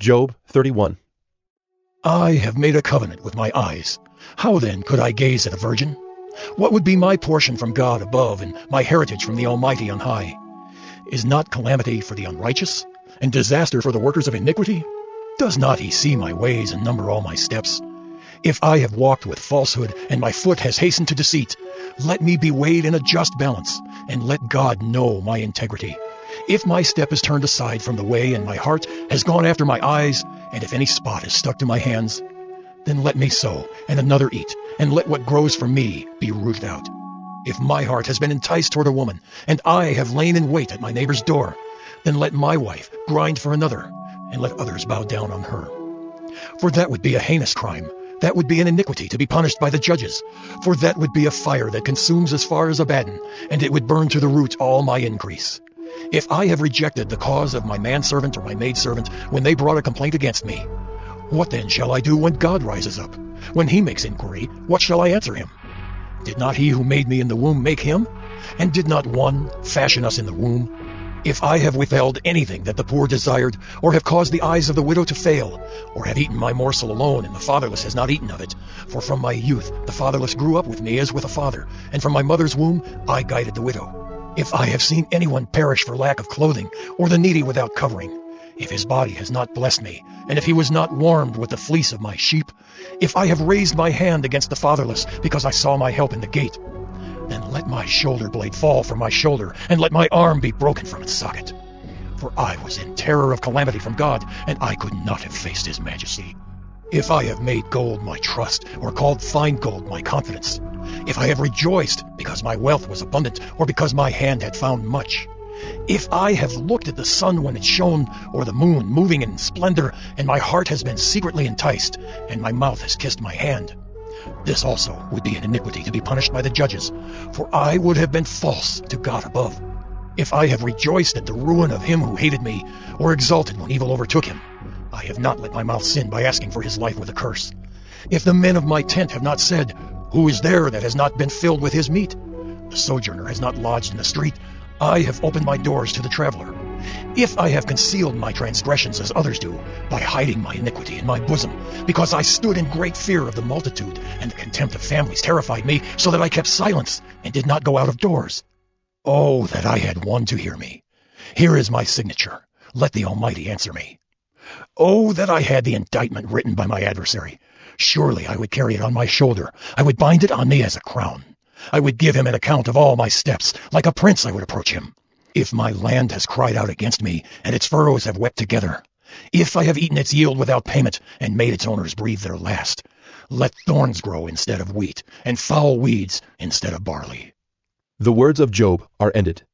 Job 31. I have made a covenant with my eyes. How then could I gaze at a virgin? What would be my portion from God above, and my heritage from the Almighty on high? Is not calamity for the unrighteous, and disaster for the workers of iniquity? Does not he see my ways and number all my steps? If I have walked with falsehood, and my foot has hastened to deceit, let me be weighed in a just balance, and let God know my integrity. If my step is turned aside from the way, and my heart has gone after my eyes, and if any spot is stuck to my hands, then let me sow, and another eat, and let what grows from me be rooted out. If my heart has been enticed toward a woman, and I have lain in wait at my neighbor's door, then let my wife grind for another, and let others bow down on her. For that would be a heinous crime. That would be an iniquity to be punished by the judges. For that would be a fire that consumes as far as Abaddon, and it would burn to the root all my increase. If I have rejected the cause of my manservant or my maidservant when they brought a complaint against me, what then shall I do when God rises up? When he makes inquiry, what shall I answer him? Did not he who made me in the womb make him? And did not one fashion us in the womb? If I have withheld anything that the poor desired, or have caused the eyes of the widow to fail, or have eaten my morsel alone, and the fatherless has not eaten of it, for from my youth the fatherless grew up with me as with a father, and from my mother's womb I guided the widow. If I have seen anyone perish for lack of clothing, or the needy without covering, if his body has not blessed me, and if he was not warmed with the fleece of my sheep, if I have raised my hand against the fatherless, because I saw my help in the gate, then let my shoulder blade fall from my shoulder, and let my arm be broken from its socket. For I was in terror of calamity from God, and I could not have faced his majesty. If I have made gold my trust, or called fine gold my confidence, if I have rejoiced because my wealth was abundant, or because my hand had found much, if I have looked at the sun when it shone, or the moon moving in splendor, and my heart has been secretly enticed, and my mouth has kissed my hand, this also would be an iniquity to be punished by the judges, for I would have been false to God above. If I have rejoiced at the ruin of him who hated me, or exulted when evil overtook him, I have not let my mouth sin by asking for his life with a curse. If the men of my tent have not said, who is there that has not been filled with his meat? The sojourner has not lodged in the street. I have opened my doors to the traveler. If I have concealed my transgressions as others do, by hiding my iniquity in my bosom, because I stood in great fear of the multitude, and the contempt of families terrified me, so that I kept silence, and did not go out of doors. Oh, that I had one to hear me. Here is my signature. Let the Almighty answer me. Oh, that I had the indictment written by my adversary. Surely I would carry it on my shoulder. I would bind it on me as a crown. I would give him an account of all my steps. Like a prince I would approach him. If my land has cried out against me, and its furrows have wept together, if I have eaten its yield without payment, and made its owners breathe their last, let thorns grow instead of wheat, and foul weeds instead of barley. The words of Job are ended.